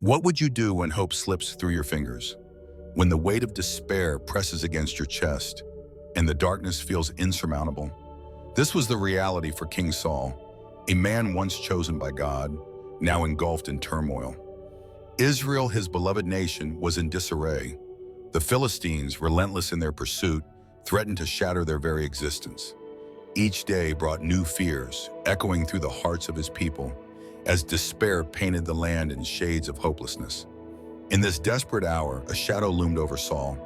What would you do when hope slips through your fingers? When the weight of despair presses against your chest and the darkness feels insurmountable? This was the reality for King Saul, a man once chosen by God, now engulfed in turmoil. Israel, his beloved nation, was in disarray. The Philistines, relentless in their pursuit, threatened to shatter their very existence. Each day brought new fears, echoing through the hearts of his people, as despair painted the land in shades of hopelessness. In this desperate hour, a shadow loomed over Saul.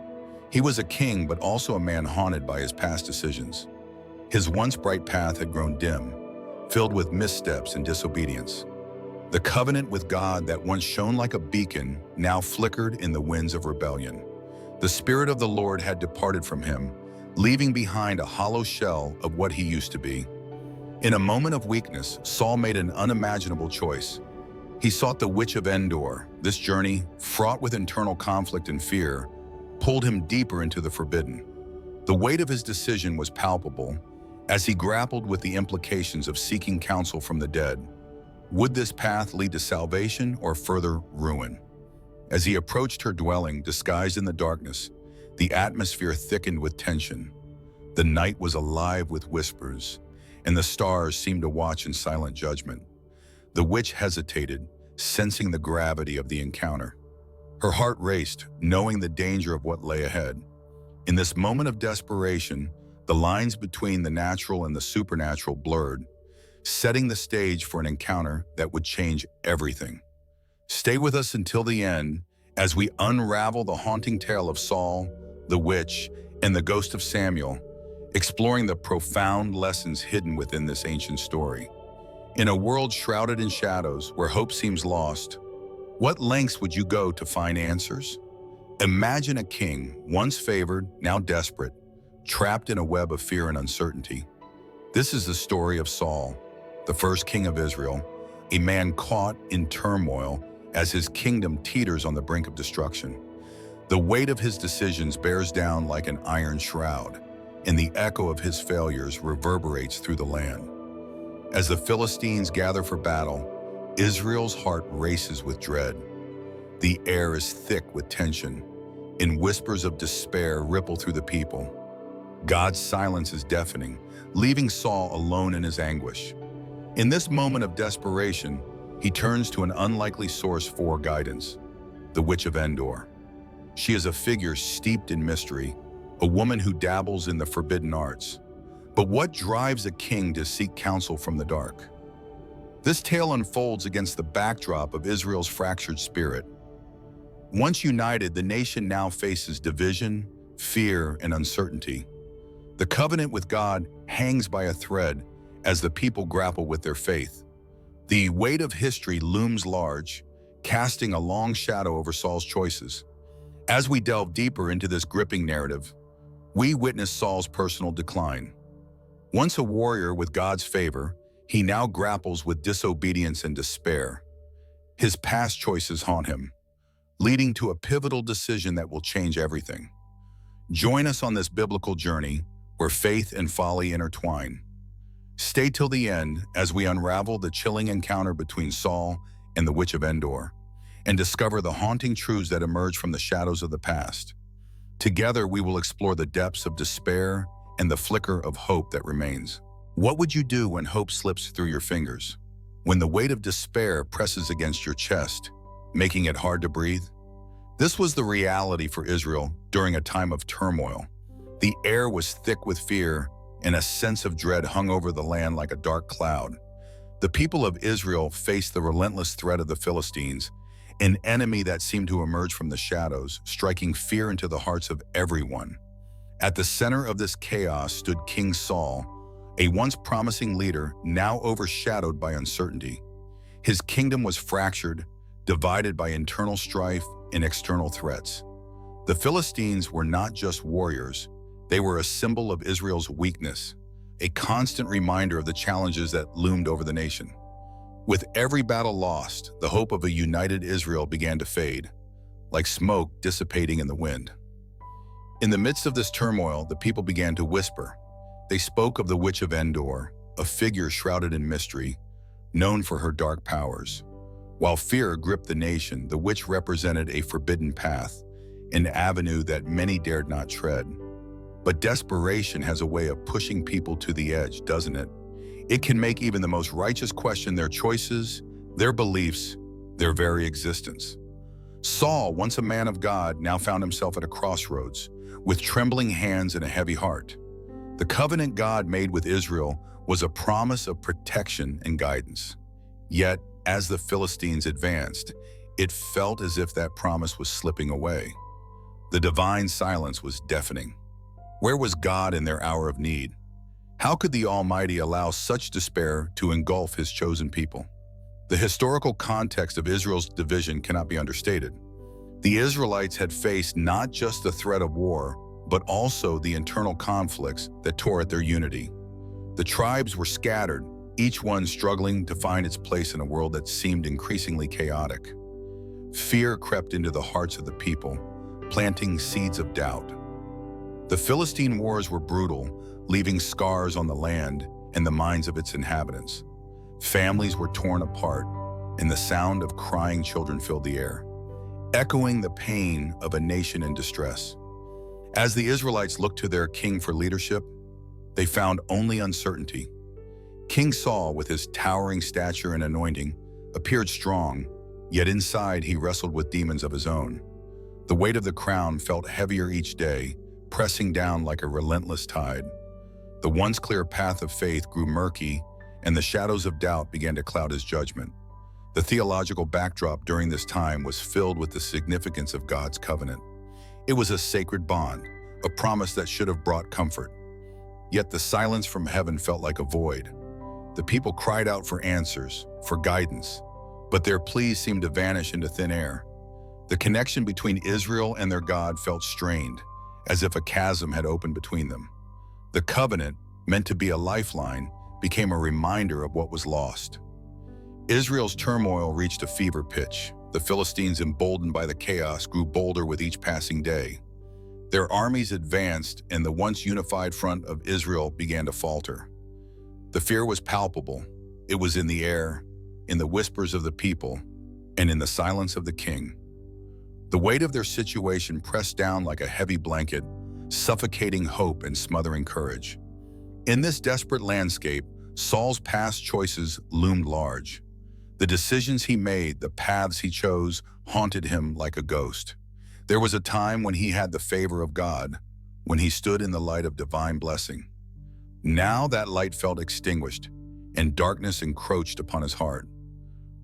He was a king, but also a man haunted by his past decisions. His once bright path had grown dim, filled with missteps and disobedience. The covenant with God that once shone like a beacon now flickered in the winds of rebellion. The Spirit of the Lord had departed from him, leaving behind a hollow shell of what he used to be. In a moment of weakness, Saul made an unimaginable choice. He sought the Witch of Endor. This journey, fraught with internal conflict and fear, pulled him deeper into the forbidden. The weight of his decision was palpable as he grappled with the implications of seeking counsel from the dead. Would this path lead to salvation or further ruin? As he approached her dwelling, disguised in the darkness, the atmosphere thickened with tension. The night was alive with whispers, and the stars seemed to watch in silent judgment. The witch hesitated, sensing the gravity of the encounter. Her heart raced, knowing the danger of what lay ahead. In this moment of desperation, the lines between the natural and the supernatural blurred, setting the stage for an encounter that would change everything. Stay with us until the end as we unravel the haunting tale of Saul, the witch, and the ghost of Samuel, exploring the profound lessons hidden within this ancient story. In a world shrouded in shadows where hope seems lost, what lengths would you go to find answers? Imagine a king, once favored, now desperate, trapped in a web of fear and uncertainty. This is the story of Saul, the first king of Israel, a man caught in turmoil as his kingdom teeters on the brink of destruction. The weight of his decisions bears down like an iron shroud, and the echo of his failures reverberates through the land. As the Philistines gather for battle, Israel's heart races with dread. The air is thick with tension, and whispers of despair ripple through the people. God's silence is deafening, leaving Saul alone in his anguish. In this moment of desperation, he turns to an unlikely source for guidance, the Witch of Endor. She is a figure steeped in mystery, a woman who dabbles in the forbidden arts. But what drives a king to seek counsel from the dark? This tale unfolds against the backdrop of Israel's fractured spirit. Once united, the nation now faces division, fear, and uncertainty. The covenant with God hangs by a thread as the people grapple with their faith. The weight of history looms large, casting a long shadow over Saul's choices. As we delve deeper into this gripping narrative, we witness Saul's personal decline. Once a warrior with God's favor, he now grapples with disobedience and despair. His past choices haunt him, leading to a pivotal decision that will change everything. Join us on this biblical journey where faith and folly intertwine. Stay till the end as we unravel the chilling encounter between Saul and the Witch of Endor and discover the haunting truths that emerge from the shadows of the past. Together, we will explore the depths of despair and the flicker of hope that remains. What would you do when hope slips through your fingers? When the weight of despair presses against your chest, making it hard to breathe? This was the reality for Israel during a time of turmoil. The air was thick with fear, and a sense of dread hung over the land like a dark cloud. The people of Israel faced the relentless threat of the Philistines, an enemy that seemed to emerge from the shadows, striking fear into the hearts of everyone. At the center of this chaos stood King Saul, a once promising leader now overshadowed by uncertainty. His kingdom was fractured, divided by internal strife and external threats. The Philistines were not just warriors, they were a symbol of Israel's weakness, a constant reminder of the challenges that loomed over the nation. With every battle lost, the hope of a united Israel began to fade, like smoke dissipating in the wind. In the midst of this turmoil, the people began to whisper. They spoke of the Witch of Endor, a figure shrouded in mystery, known for her dark powers. While fear gripped the nation, the witch represented a forbidden path, an avenue that many dared not tread. But desperation has a way of pushing people to the edge, doesn't it? It can make even the most righteous question their choices, their beliefs, their very existence. Saul, once a man of God, now found himself at a crossroads, with trembling hands and a heavy heart. The covenant God made with Israel was a promise of protection and guidance. Yet, as the Philistines advanced, it felt as if that promise was slipping away. The divine silence was deafening. Where was God in their hour of need? How could the Almighty allow such despair to engulf His chosen people? The historical context of Israel's division cannot be understated. The Israelites had faced not just the threat of war, but also the internal conflicts that tore at their unity. The tribes were scattered, each one struggling to find its place in a world that seemed increasingly chaotic. Fear crept into the hearts of the people, planting seeds of doubt. The Philistine wars were brutal, leaving scars on the land and the minds of its inhabitants. Families were torn apart, and the sound of crying children filled the air, echoing the pain of a nation in distress. As the Israelites looked to their king for leadership, they found only uncertainty. King Saul, with his towering stature and anointing, appeared strong, yet inside he wrestled with demons of his own. The weight of the crown felt heavier each day, pressing down like a relentless tide. The once clear path of faith grew murky, and the shadows of doubt began to cloud his judgment. The theological backdrop during this time was filled with the significance of God's covenant. It was a sacred bond, a promise that should have brought comfort. Yet the silence from heaven felt like a void. The people cried out for answers, for guidance, but their pleas seemed to vanish into thin air. The connection between Israel and their God felt strained, as if a chasm had opened between them. The covenant, meant to be a lifeline, became a reminder of what was lost. Israel's turmoil reached a fever pitch. The Philistines, emboldened by the chaos, grew bolder with each passing day. Their armies advanced, and the once unified front of Israel began to falter. The fear was palpable. It was in the air, in the whispers of the people, and in the silence of the king. The weight of their situation pressed down like a heavy blanket, suffocating hope and smothering courage. In this desperate landscape, Saul's past choices loomed large. The decisions he made, the paths he chose, haunted him like a ghost. There was a time when he had the favor of God, when he stood in the light of divine blessing. Now that light felt extinguished, and darkness encroached upon his heart.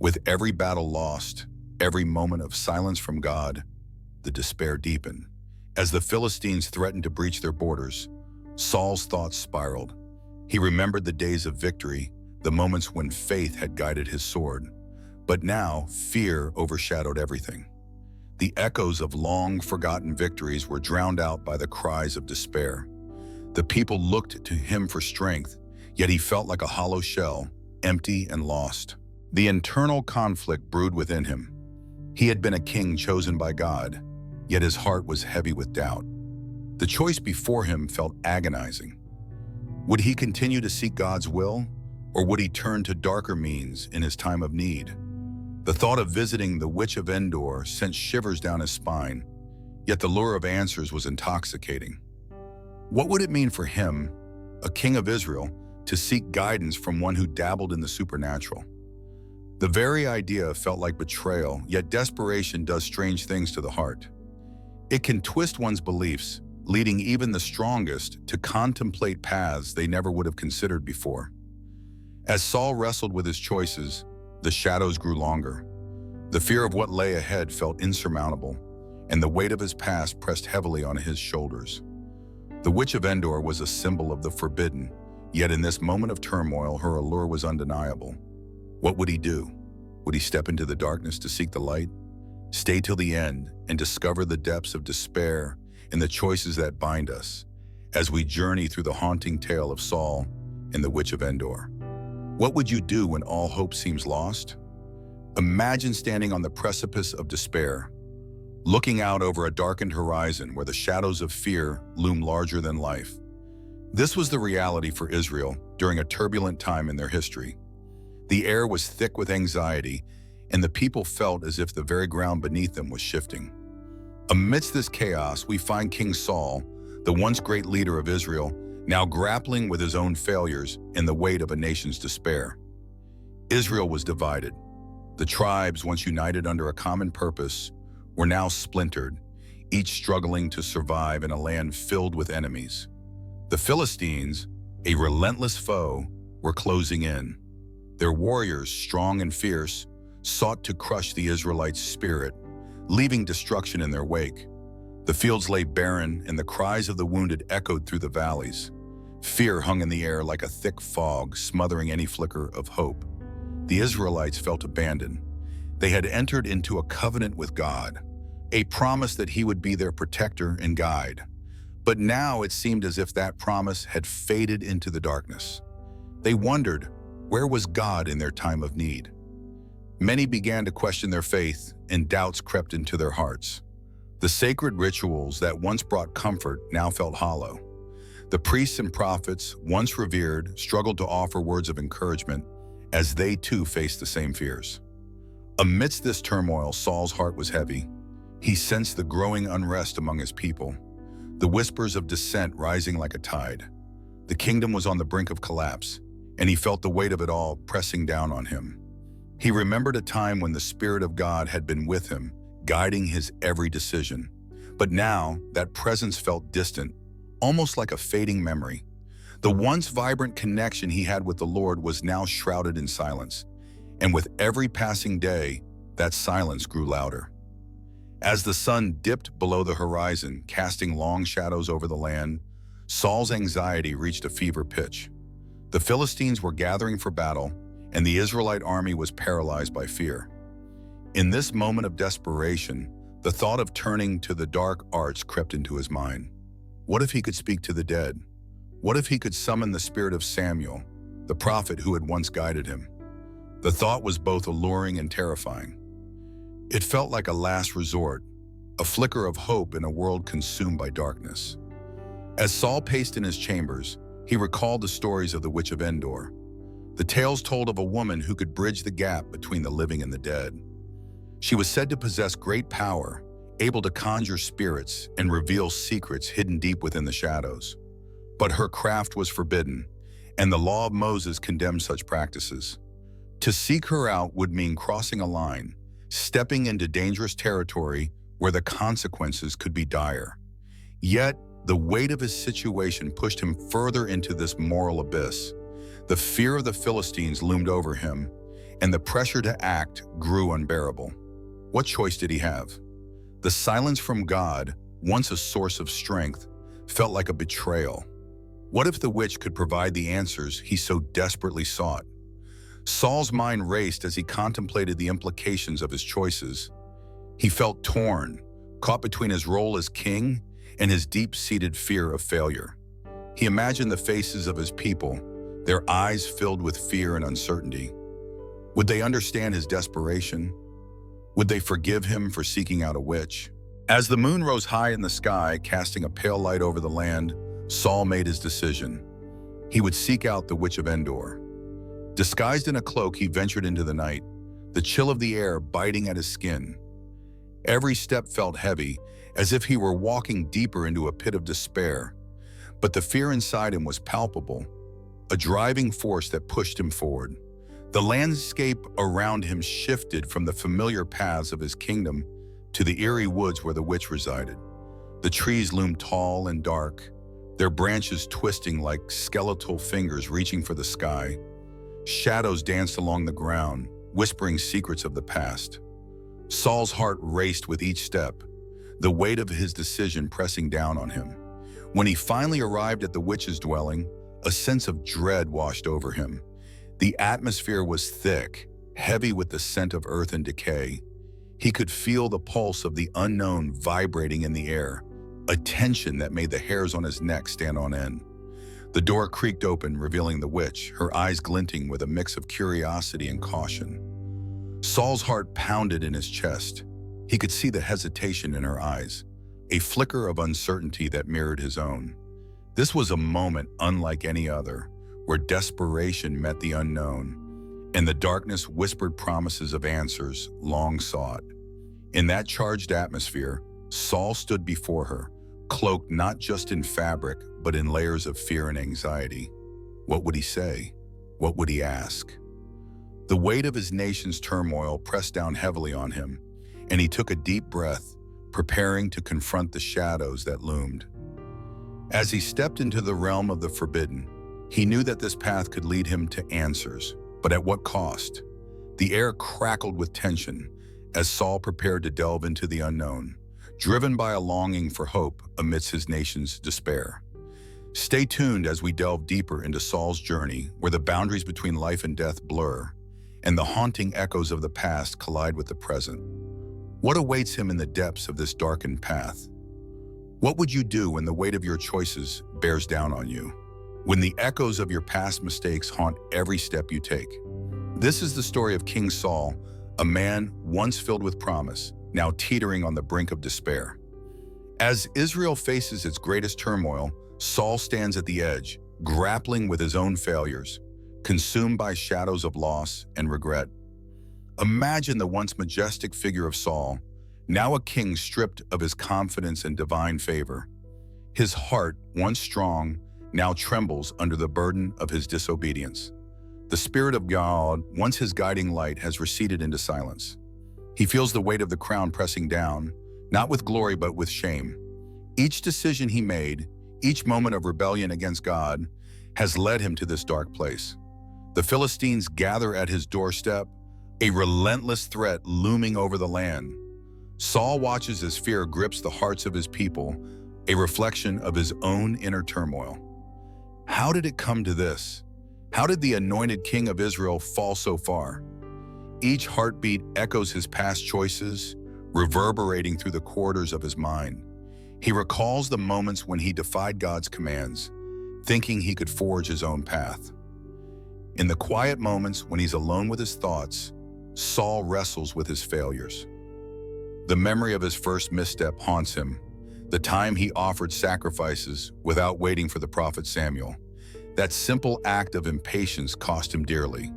With every battle lost, every moment of silence from God, the despair deepened. As the Philistines threatened to breach their borders, Saul's thoughts spiraled. He remembered the days of victory, the moments when faith had guided his sword. But now, fear overshadowed everything. The echoes of long-forgotten victories were drowned out by the cries of despair. The people looked to him for strength, yet he felt like a hollow shell, empty and lost. The internal conflict brewed within him. He had been a king chosen by God, yet his heart was heavy with doubt. The choice before him felt agonizing. Would he continue to seek God's will, or would he turn to darker means in his time of need? The thought of visiting the Witch of Endor sent shivers down his spine, yet the lure of answers was intoxicating. What would it mean for him, a king of Israel, to seek guidance from one who dabbled in the supernatural? The very idea felt like betrayal, yet desperation does strange things to the heart. It can twist one's beliefs, leading even the strongest to contemplate paths they never would have considered before. As Saul wrestled with his choices, the shadows grew longer. The fear of what lay ahead felt insurmountable, and the weight of his past pressed heavily on his shoulders. The Witch of Endor was a symbol of the forbidden, yet in this moment of turmoil, her allure was undeniable. What would he do? Would he step into the darkness to seek the light? Stay till the end and discover the depths of despair and the choices that bind us as we journey through the haunting tale of Saul and the Witch of Endor. What would you do when all hope seems lost? Imagine standing on the precipice of despair, looking out over a darkened horizon where the shadows of fear loom larger than life. This was the reality for Israel during a turbulent time in their history. The air was thick with anxiety, and the people felt as if the very ground beneath them was shifting. Amidst this chaos, we find King Saul, the once great leader of Israel, now grappling with his own failures and the weight of a nation's despair. Israel was divided. The tribes, once united under a common purpose, were now splintered, each struggling to survive in a land filled with enemies. The Philistines, a relentless foe, were closing in. Their warriors, strong and fierce, sought to crush the Israelites' spirit, leaving destruction in their wake. The fields lay barren, and the cries of the wounded echoed through the valleys. Fear hung in the air like a thick fog, smothering any flicker of hope. The Israelites felt abandoned. They had entered into a covenant with God, a promise that He would be their protector and guide. But now it seemed as if that promise had faded into the darkness. They wondered, where was God in their time of need? Many began to question their faith, and doubts crept into their hearts. The sacred rituals that once brought comfort now felt hollow. The priests and prophets, once revered, struggled to offer words of encouragement as they too faced the same fears. Amidst this turmoil, Saul's heart was heavy. He sensed the growing unrest among his people, the whispers of dissent rising like a tide. The kingdom was on the brink of collapse, and he felt the weight of it all pressing down on him. He remembered a time when the Spirit of God had been with him, guiding his every decision. But now, that presence felt distant, almost like a fading memory. The once vibrant connection he had with the Lord was now shrouded in silence, and with every passing day, that silence grew louder. As the sun dipped below the horizon, casting long shadows over the land, Saul's anxiety reached a fever pitch. The Philistines were gathering for battle, and the Israelite army was paralyzed by fear. In this moment of desperation, the thought of turning to the dark arts crept into his mind. What if he could speak to the dead? What if he could summon the spirit of Samuel, the prophet who had once guided him? The thought was both alluring and terrifying. It felt like a last resort, a flicker of hope in a world consumed by darkness. As Saul paced in his chambers, he recalled the stories of the Witch of Endor, the tales told of a woman who could bridge the gap between the living and the dead. She was said to possess great power, able to conjure spirits and reveal secrets hidden deep within the shadows. But her craft was forbidden, and the law of Moses condemned such practices. To seek her out would mean crossing a line, stepping into dangerous territory where the consequences could be dire. Yet, the weight of his situation pushed him further into this moral abyss. The fear of the Philistines loomed over him, and the pressure to act grew unbearable. What choice did he have? The silence from God, once a source of strength, felt like a betrayal. What if the witch could provide the answers he so desperately sought? Saul's mind raced as he contemplated the implications of his choices. He felt torn, caught between his role as king and his deep-seated fear of failure. He imagined the faces of his people, their eyes filled with fear and uncertainty. Would they understand his desperation? Would they forgive him for seeking out a witch? As the moon rose high in the sky, casting a pale light over the land, Saul made his decision. He would seek out the Witch of Endor. Disguised in a cloak, he ventured into the night, the chill of the air biting at his skin. Every step felt heavy, as if he were walking deeper into a pit of despair. But the fear inside him was palpable, a driving force that pushed him forward. The landscape around him shifted from the familiar paths of his kingdom to the eerie woods where the witch resided. The trees loomed tall and dark, their branches twisting like skeletal fingers reaching for the sky. Shadows danced along the ground, whispering secrets of the past. Saul's heart raced with each step, the weight of his decision pressing down on him. When he finally arrived at the witch's dwelling, a sense of dread washed over him. The atmosphere was thick, heavy with the scent of earth and decay. He could feel the pulse of the unknown vibrating in the air, a tension that made the hairs on his neck stand on end. The door creaked open, revealing the witch, her eyes glinting with a mix of curiosity and caution. Saul's heart pounded in his chest. He could see the hesitation in her eyes, a flicker of uncertainty that mirrored his own. This was a moment unlike any other, where desperation met the unknown, and the darkness whispered promises of answers long sought. In that charged atmosphere, Saul stood before her, cloaked not just in fabric, but in layers of fear and anxiety. What would he say? What would he ask? The weight of his nation's turmoil pressed down heavily on him, and he took a deep breath, preparing to confront the shadows that loomed. As he stepped into the realm of the forbidden, he knew that this path could lead him to answers, but at what cost? The air crackled with tension as Saul prepared to delve into the unknown, driven by a longing for hope amidst his nation's despair. Stay tuned as we delve deeper into Saul's journey, where the boundaries between life and death blur, and the haunting echoes of the past collide with the present. What awaits him in the depths of this darkened path? What would you do when the weight of your choices bears down on you? When the echoes of your past mistakes haunt every step you take? This is the story of King Saul, a man once filled with promise, now teetering on the brink of despair. As Israel faces its greatest turmoil, Saul stands at the edge, grappling with his own failures, consumed by shadows of loss and regret. Imagine the once majestic figure of Saul, now a king stripped of his confidence and divine favor. His heart, once strong, now trembles under the burden of his disobedience. The Spirit of God, once his guiding light, has receded into silence. He feels the weight of the crown pressing down, not with glory but with shame. Each decision he made, each moment of rebellion against God, has led him to this dark place. The Philistines gather at his doorstep, a relentless threat looming over the land. Saul watches as fear grips the hearts of his people, a reflection of his own inner turmoil. How did it come to this? How did the anointed king of Israel fall so far? Each heartbeat echoes his past choices, reverberating through the corridors of his mind. He recalls the moments when he defied God's commands, thinking he could forge his own path. In the quiet moments when he's alone with his thoughts, Saul wrestles with his failures. The memory of his first misstep haunts him, the time he offered sacrifices without waiting for the prophet Samuel. That simple act of impatience cost him dearly.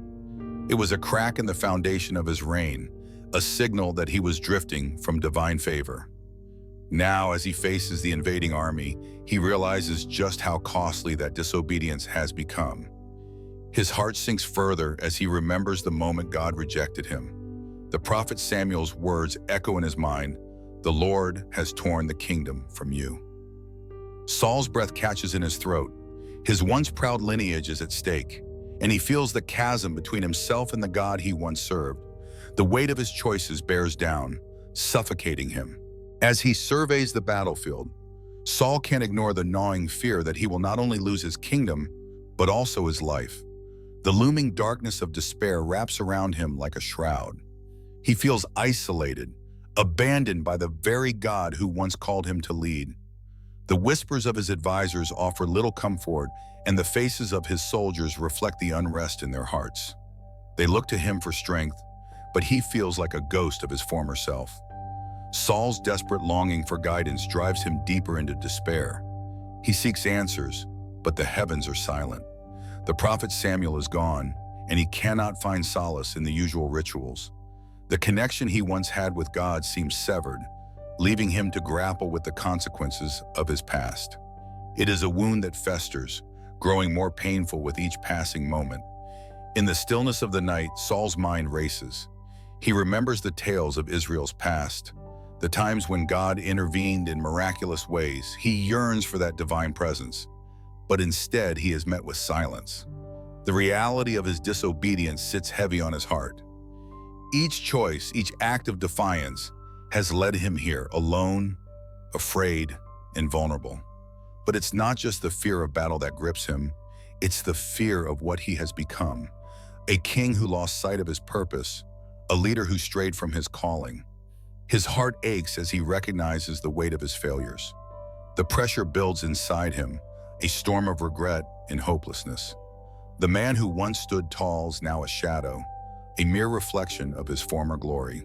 It was a crack in the foundation of his reign, a signal that he was drifting from divine favor. Now, as he faces the invading army, he realizes just how costly that disobedience has become. His heart sinks further as he remembers the moment God rejected him. The prophet Samuel's words echo in his mind, "The Lord has torn the kingdom from you." Saul's breath catches in his throat. His once proud lineage is at stake, and he feels the chasm between himself and the God he once served. The weight of his choices bears down, suffocating him. As he surveys the battlefield, Saul can't ignore the gnawing fear that he will not only lose his kingdom, but also his life. The looming darkness of despair wraps around him like a shroud. He feels isolated, abandoned by the very God who once called him to lead. The whispers of his advisors offer little comfort, and the faces of his soldiers reflect the unrest in their hearts. They look to him for strength, but he feels like a ghost of his former self. Saul's desperate longing for guidance drives him deeper into despair. He seeks answers, but the heavens are silent. The prophet Samuel is gone, and he cannot find solace in the usual rituals. The connection he once had with God seems severed, leaving him to grapple with the consequences of his past. It is a wound that festers, growing more painful with each passing moment. In the stillness of the night, Saul's mind races. He remembers the tales of Israel's past, the times when God intervened in miraculous ways. He yearns for that divine presence, but instead he is met with silence. The reality of his disobedience sits heavy on his heart. Each choice, each act of defiance has led him here, alone, afraid, and vulnerable. But it's not just the fear of battle that grips him, it's the fear of what he has become. A king who lost sight of his purpose, a leader who strayed from his calling. His heart aches as he recognizes the weight of his failures. The pressure builds inside him, a storm of regret and hopelessness. The man who once stood tall is now a shadow, a mere reflection of his former glory.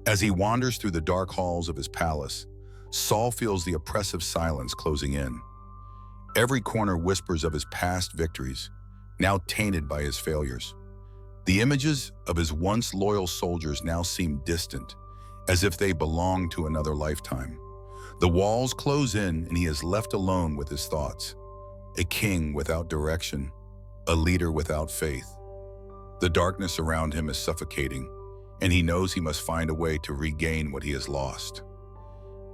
As he wanders through the dark halls of his palace, Saul feels the oppressive silence closing in. Every corner whispers of his past victories, now tainted by his failures. The images of his once loyal soldiers now seem distant, as if they belonged to another lifetime. The walls close in and he is left alone with his thoughts. A king without direction, a leader without faith. The darkness around him is suffocating, and he knows he must find a way to regain what he has lost.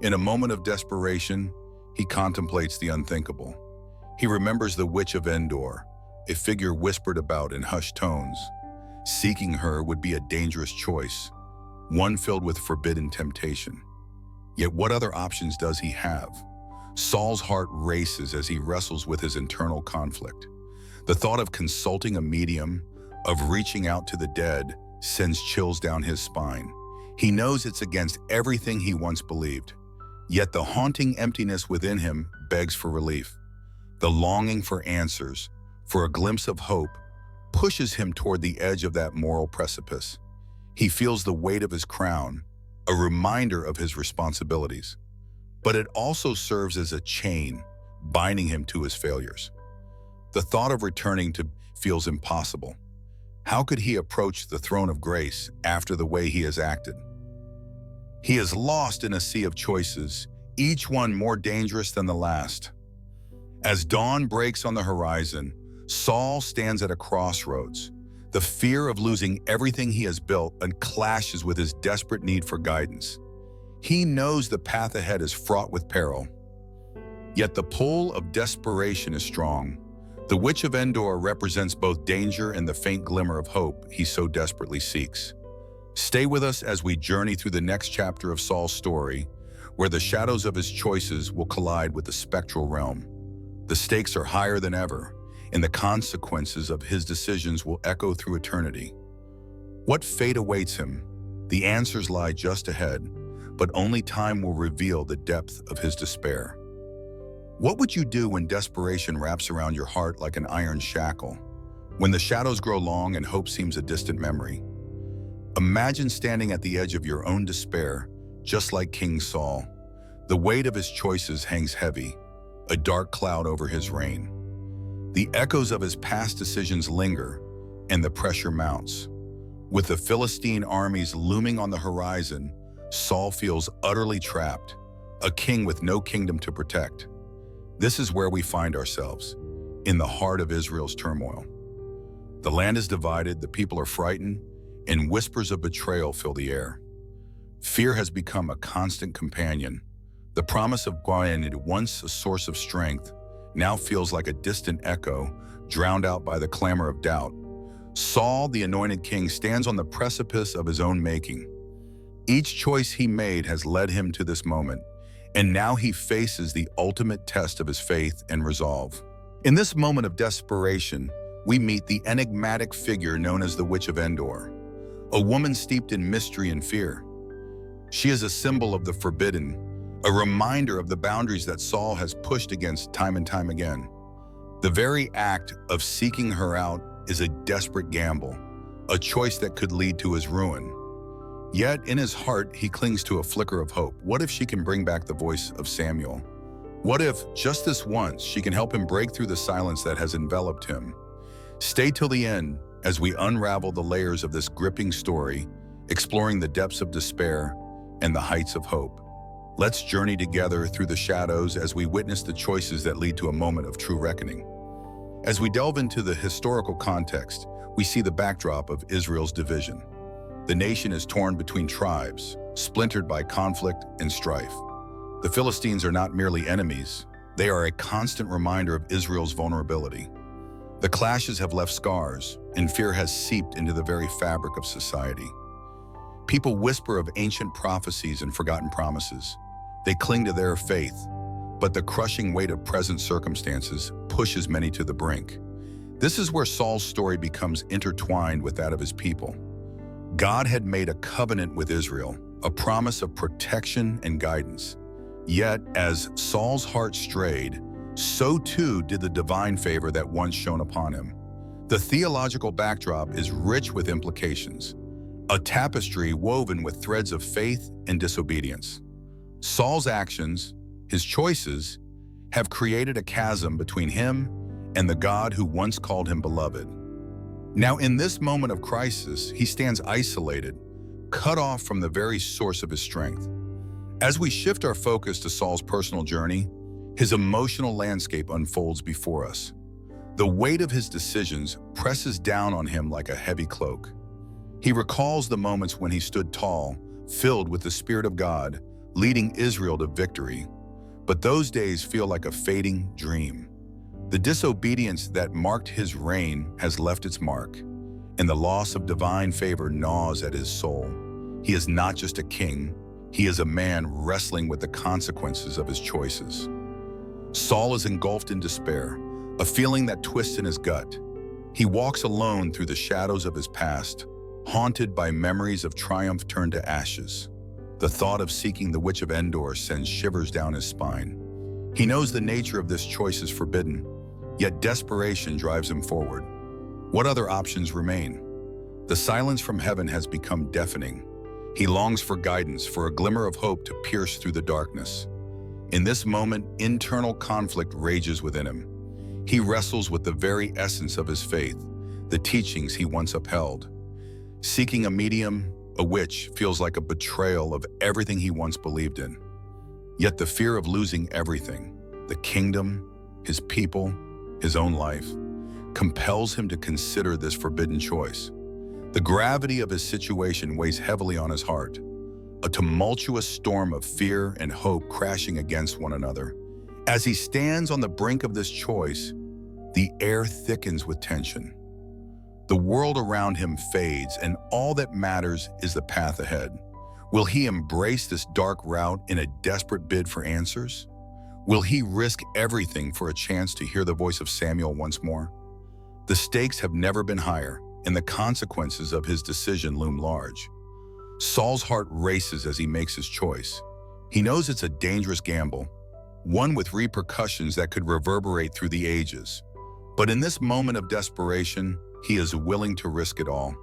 In a moment of desperation, he contemplates the unthinkable. He remembers the Witch of Endor, a figure whispered about in hushed tones. Seeking her would be a dangerous choice, one filled with forbidden temptation. Yet what other options does he have? Saul's heart races as he wrestles with his internal conflict. The thought of consulting a medium, of reaching out to the dead, sends chills down his spine. He knows it's against everything he once believed. Yet the haunting emptiness within him begs for relief. The longing for answers, for a glimpse of hope, pushes him toward the edge of that moral precipice. He feels the weight of his crown, a reminder of his responsibilities. But it also serves as a chain, binding him to his failures. The thought of returning to feels impossible. How could he approach the throne of grace after the way he has acted? He is lost in a sea of choices, each one more dangerous than the last. As dawn breaks on the horizon, Saul stands at a crossroads. The fear of losing everything he has built and clashes with his desperate need for guidance. He knows the path ahead is fraught with peril. Yet the pull of desperation is strong. The Witch of Endor represents both danger and the faint glimmer of hope he so desperately seeks. Stay with us as we journey through the next chapter of Saul's story, where the shadows of his choices will collide with the spectral realm. The stakes are higher than ever, and the consequences of his decisions will echo through eternity. What fate awaits him? The answers lie just ahead, but only time will reveal the depth of his despair. What would you do when desperation wraps around your heart like an iron shackle? When the shadows grow long and hope seems a distant memory? Imagine standing at the edge of your own despair, just like King Saul. The weight of his choices hangs heavy, a dark cloud over his reign. The echoes of his past decisions linger, and the pressure mounts. With the Philistine armies looming on the horizon, Saul feels utterly trapped, a king with no kingdom to protect. This is where we find ourselves, in the heart of Israel's turmoil. The land is divided, the people are frightened, and whispers of betrayal fill the air. Fear has become a constant companion. The promise of Guyana, once a source of strength, now feels like a distant echo, drowned out by the clamor of doubt. Saul, the anointed king, stands on the precipice of his own making. Each choice he made has led him to this moment, and now he faces the ultimate test of his faith and resolve. In this moment of desperation, we meet the enigmatic figure known as the Witch of Endor, a woman steeped in mystery and fear. She is a symbol of the forbidden, a reminder of the boundaries that Saul has pushed against time and time again. The very act of seeking her out is a desperate gamble, a choice that could lead to his ruin. Yet in his heart, he clings to a flicker of hope. What if she can bring back the voice of Samuel? What if, just this once, she can help him break through the silence that has enveloped him? Stay till the end as we unravel the layers of this gripping story, exploring the depths of despair and the heights of hope. Let's journey together through the shadows as we witness the choices that lead to a moment of true reckoning. As we delve into the historical context, we see the backdrop of Israel's division. The nation is torn between tribes, splintered by conflict and strife. The Philistines are not merely enemies, they are a constant reminder of Israel's vulnerability. The clashes have left scars, and fear has seeped into the very fabric of society. People whisper of ancient prophecies and forgotten promises. They cling to their faith, but the crushing weight of present circumstances pushes many to the brink. This is where Saul's story becomes intertwined with that of his people. God had made a covenant with Israel, a promise of protection and guidance. Yet, as Saul's heart strayed, so too did the divine favor that once shone upon him. The theological backdrop is rich with implications, a tapestry woven with threads of faith and disobedience. Saul's actions, his choices, have created a chasm between him and the God who once called him beloved. Now, in this moment of crisis, he stands isolated, cut off from the very source of his strength. As we shift our focus to Saul's personal journey, his emotional landscape unfolds before us. The weight of his decisions presses down on him like a heavy cloak. He recalls the moments when he stood tall, filled with the Spirit of God, leading Israel to victory. But those days feel like a fading dream. The disobedience that marked his reign has left its mark, and the loss of divine favor gnaws at his soul. He is not just a king, he is a man wrestling with the consequences of his choices. Saul is engulfed in despair, a feeling that twists in his gut. He walks alone through the shadows of his past, haunted by memories of triumph turned to ashes. The thought of seeking the Witch of Endor sends shivers down his spine. He knows the nature of this choice is forbidden, yet desperation drives him forward. What other options remain? The silence from heaven has become deafening. He longs for guidance, for a glimmer of hope to pierce through the darkness. In this moment, internal conflict rages within him. He wrestles with the very essence of his faith, the teachings he once upheld. Seeking a medium, a witch, feels like a betrayal of everything he once believed in. Yet the fear of losing everything, the kingdom, his people, his own life, compels him to consider this forbidden choice. The gravity of his situation weighs heavily on his heart, a tumultuous storm of fear and hope crashing against one another. As he stands on the brink of this choice, the air thickens with tension. The world around him fades, and all that matters is the path ahead. Will he embrace this dark route in a desperate bid for answers? Will he risk everything for a chance to hear the voice of Samuel once more? The stakes have never been higher, and the consequences of his decision loom large. Saul's heart races as he makes his choice. He knows it's a dangerous gamble, one with repercussions that could reverberate through the ages. But in this moment of desperation, he is willing to risk it all.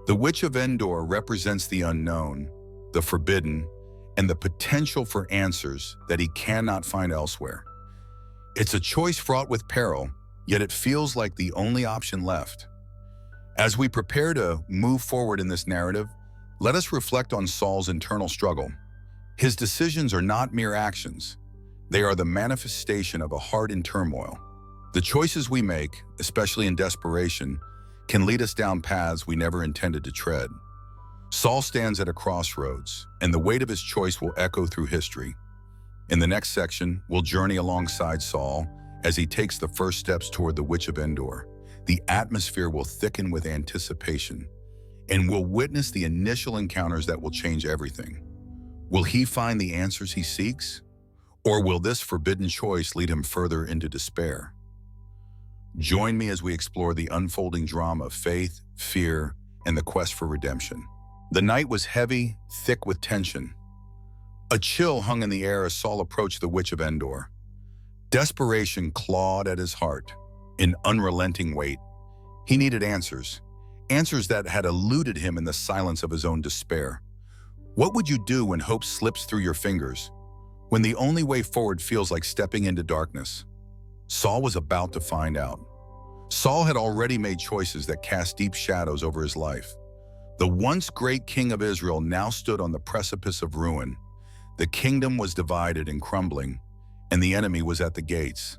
The Witch of Endor represents the unknown, the forbidden, and the potential for answers that he cannot find elsewhere. It's a choice fraught with peril, yet it feels like the only option left. As we prepare to move forward in this narrative, let us reflect on Saul's internal struggle. His decisions are not mere actions. They are the manifestation of a heart in turmoil. The choices we make, especially in desperation, can lead us down paths we never intended to tread. Saul stands at a crossroads, and the weight of his choice will echo through history. In the next section, we'll journey alongside Saul as he takes the first steps toward the Witch of Endor. The atmosphere will thicken with anticipation, and we'll witness the initial encounters that will change everything. Will he find the answers he seeks? Or will this forbidden choice lead him further into despair? Join me as we explore the unfolding drama of faith, fear, and the quest for redemption. The night was heavy, thick with tension. A chill hung in the air as Saul approached the Witch of Endor. Desperation clawed at his heart, an unrelenting weight. He needed answers, answers that had eluded him in the silence of his own despair. What would you do when hope slips through your fingers, when the only way forward feels like stepping into darkness? Saul was about to find out. Saul had already made choices that cast deep shadows over his life. The once great king of Israel now stood on the precipice of ruin. The kingdom was divided and crumbling, and the enemy was at the gates.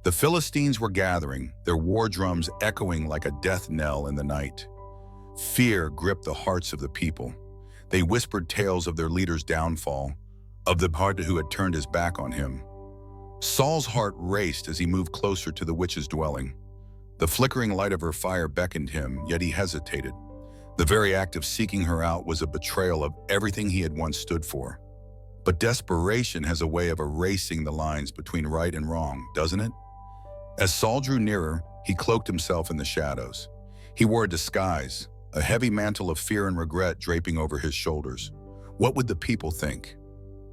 The Philistines were gathering, their war drums echoing like a death knell in the night. Fear gripped the hearts of the people. They whispered tales of their leader's downfall, of the part who had turned his back on him. Saul's heart raced as he moved closer to the witch's dwelling. The flickering light of her fire beckoned him, yet he hesitated. The very act of seeking her out was a betrayal of everything he had once stood for. But desperation has a way of erasing the lines between right and wrong, doesn't it? As Saul drew nearer, he cloaked himself in the shadows. He wore a disguise, a heavy mantle of fear and regret draping over his shoulders. What would the people think?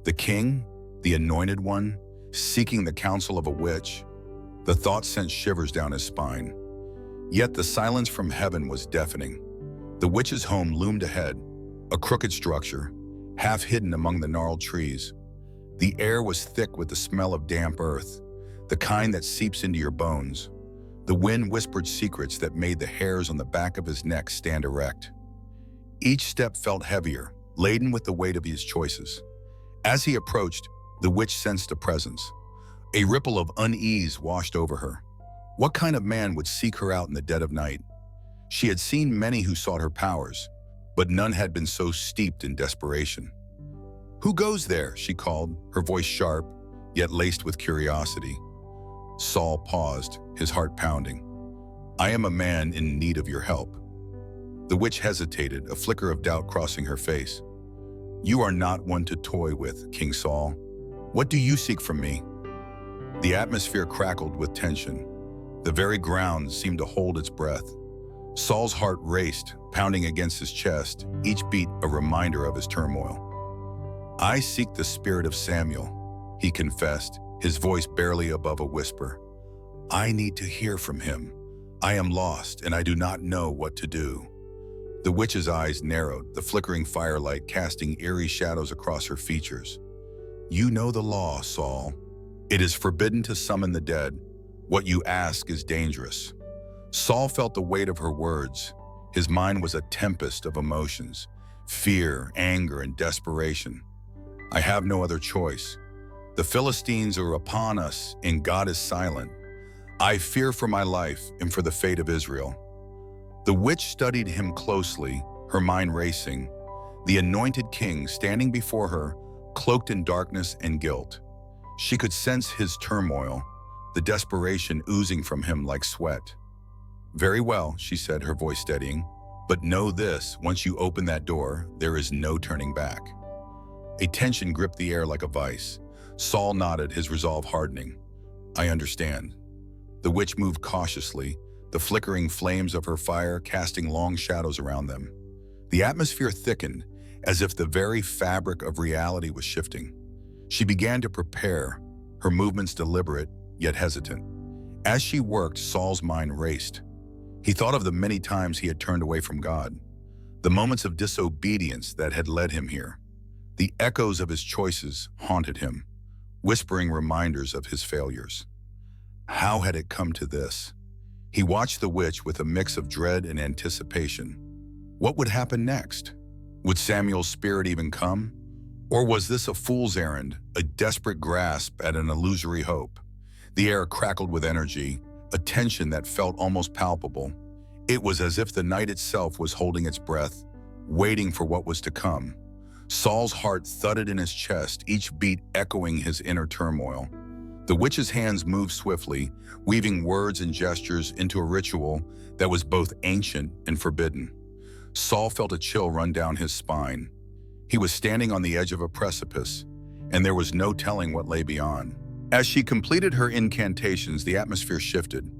The king, the anointed one, seeking the counsel of a witch? The thought sent shivers down his spine. Yet the silence from heaven was deafening. The witch's home loomed ahead, a crooked structure, half hidden among the gnarled trees. The air was thick with the smell of damp earth, the kind that seeps into your bones. The wind whispered secrets that made the hairs on the back of his neck stand erect. Each step felt heavier, laden with the weight of his choices. As he approached, the witch sensed a presence. A ripple of unease washed over her. What kind of man would seek her out in the dead of night? She had seen many who sought her powers, but none had been so steeped in desperation. "Who goes there?" she called, her voice sharp, yet laced with curiosity. Saul paused, his heart pounding. "I am a man in need of your help." The witch hesitated, a flicker of doubt crossing her face. "You are not one to toy with, King Saul. What do you seek from me?" The atmosphere crackled with tension. The very ground seemed to hold its breath. Saul's heart raced, pounding against his chest, each beat a reminder of his turmoil. "I seek the spirit of Samuel," he confessed, his voice barely above a whisper. "I need to hear from him. I am lost, and I do not know what to do." The witch's eyes narrowed, the flickering firelight casting eerie shadows across her features. "You know the law, Saul. It is forbidden to summon the dead. What you ask is dangerous." Saul felt the weight of her words. His mind was a tempest of emotions, fear, anger, and desperation. "I have no other choice. The Philistines are upon us, and God is silent. I fear for my life and for the fate of Israel." The witch studied him closely, her mind racing. The anointed king standing before her, cloaked in darkness and guilt. She could sense his turmoil, the desperation oozing from him like sweat. "Very well," she said, her voice steadying. "But know this, once you open that door, there is no turning back." A tension gripped the air like a vice. Saul nodded, his resolve hardening. "I understand." The witch moved cautiously, the flickering flames of her fire casting long shadows around them. The atmosphere thickened, as if the very fabric of reality was shifting. She began to prepare, her movements deliberate, yet hesitant. As she worked, Saul's mind raced. He thought of the many times he had turned away from God, the moments of disobedience that had led him here. The echoes of his choices haunted him, whispering reminders of his failures. How had it come to this? He watched the witch with a mix of dread and anticipation. What would happen next? Would Samuel's spirit even come? Or was this a fool's errand, a desperate grasp at an illusory hope? The air crackled with energy, a tension that felt almost palpable. It was as if the night itself was holding its breath, waiting for what was to come. Saul's heart thudded in his chest, each beat echoing his inner turmoil. The witch's hands moved swiftly, weaving words and gestures into a ritual that was both ancient and forbidden. Saul felt a chill run down his spine. He was standing on the edge of a precipice, and there was no telling what lay beyond. As she completed her incantations, the atmosphere shifted.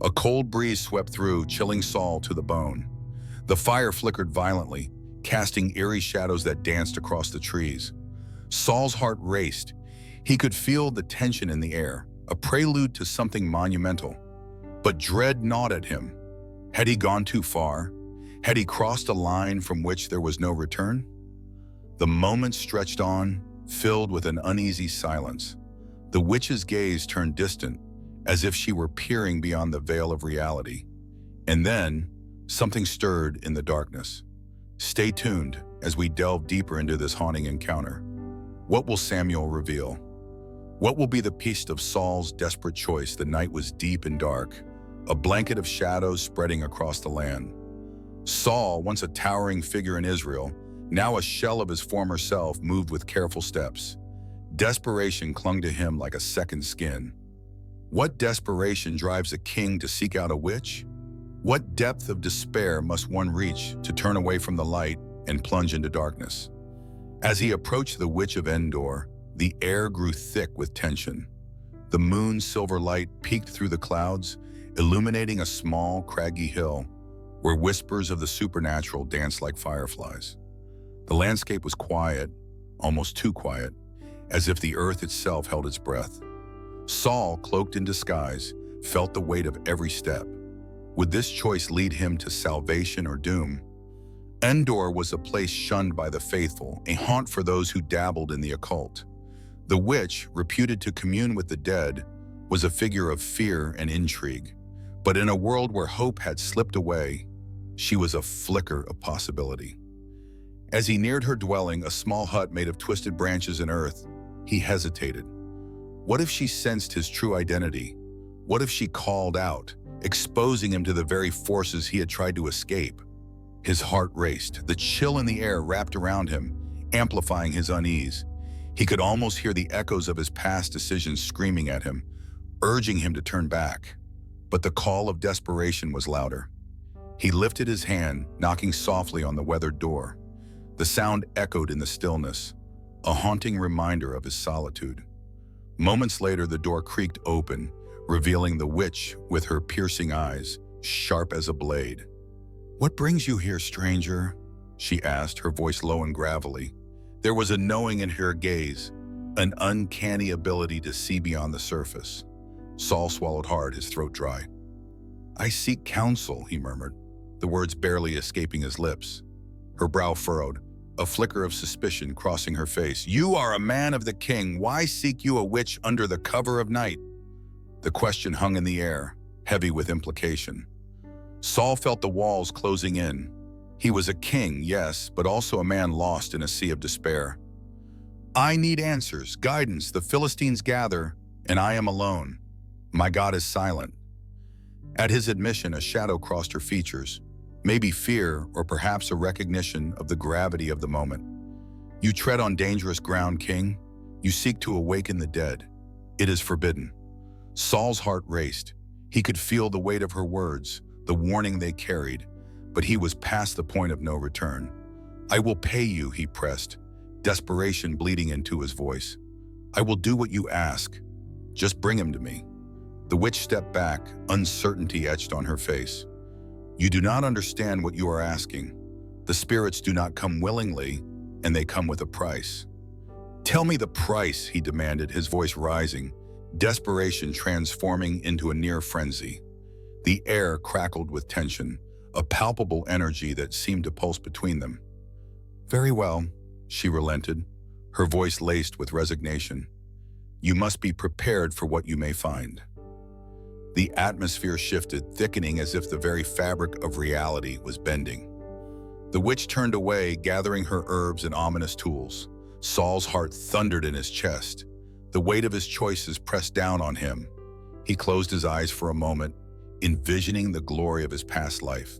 A cold breeze swept through, chilling Saul to the bone. The fire flickered violently, casting eerie shadows that danced across the trees. Saul's heart raced. He could feel the tension in the air, a prelude to something monumental. But dread gnawed at him. Had he gone too far? Had he crossed a line from which there was no return? The moments stretched on, filled with an uneasy silence. The witch's gaze turned distant, as if she were peering beyond the veil of reality. And then, something stirred in the darkness. Stay tuned as we delve deeper into this haunting encounter. What will Samuel reveal? What will be the piece of Saul's desperate choice? The night was deep and dark, a blanket of shadows spreading across the land. Saul, once a towering figure in Israel, now a shell of his former self, moved with careful steps. Desperation clung to him like a second skin. What desperation drives a king to seek out a witch? What depth of despair must one reach to turn away from the light and plunge into darkness? As he approached the Witch of Endor, the air grew thick with tension. The moon's silver light peeked through the clouds, illuminating a small, craggy hill where whispers of the supernatural danced like fireflies. The landscape was quiet, almost too quiet, as if the earth itself held its breath. Saul, cloaked in disguise, felt the weight of every step. Would this choice lead him to salvation or doom? Endor was a place shunned by the faithful, a haunt for those who dabbled in the occult. The witch, reputed to commune with the dead, was a figure of fear and intrigue. But in a world where hope had slipped away, she was a flicker of possibility. As he neared her dwelling, a small hut made of twisted branches and earth, he hesitated. What if she sensed his true identity? What if she called out, exposing him to the very forces he had tried to escape? His heart raced, the chill in the air wrapped around him, amplifying his unease. He could almost hear the echoes of his past decisions screaming at him, urging him to turn back. But the call of desperation was louder. He lifted his hand, knocking softly on the weathered door. The sound echoed in the stillness, a haunting reminder of his solitude. Moments later, the door creaked open, revealing the witch with her piercing eyes, sharp as a blade. "What brings you here, stranger?" she asked, her voice low and gravelly. There was a knowing in her gaze, an uncanny ability to see beyond the surface. Saul swallowed hard, his throat dry. "I seek counsel," he murmured, the words barely escaping his lips. Her brow furrowed, a flicker of suspicion crossing her face. "You are a man of the king. Why seek you a witch under the cover of night?" The question hung in the air, heavy with implication. Saul felt the walls closing in. He was a king, yes, but also a man lost in a sea of despair. "I need answers, guidance. The Philistines gather, and I am alone. My God is silent." At his admission, a shadow crossed her features, maybe fear or perhaps a recognition of the gravity of the moment. "You tread on dangerous ground, king. You seek to awaken the dead. It is forbidden." Saul's heart raced. He could feel the weight of her words, the warning they carried, but he was past the point of no return. "I will pay you," he pressed, desperation bleeding into his voice. "I will do what you ask. Just bring him to me." The witch stepped back, uncertainty etched on her face. "You do not understand what you are asking. The spirits do not come willingly, and they come with a price." "Tell me the price," he demanded, his voice rising, desperation transforming into a near frenzy. The air crackled with tension, a palpable energy that seemed to pulse between them. "Very well," she relented, her voice laced with resignation. "You must be prepared for what you may find." The atmosphere shifted, thickening as if the very fabric of reality was bending. The witch turned away, gathering her herbs and ominous tools. Saul's heart thundered in his chest. The weight of his choices pressed down on him. He closed his eyes for a moment, envisioning the glory of his past life,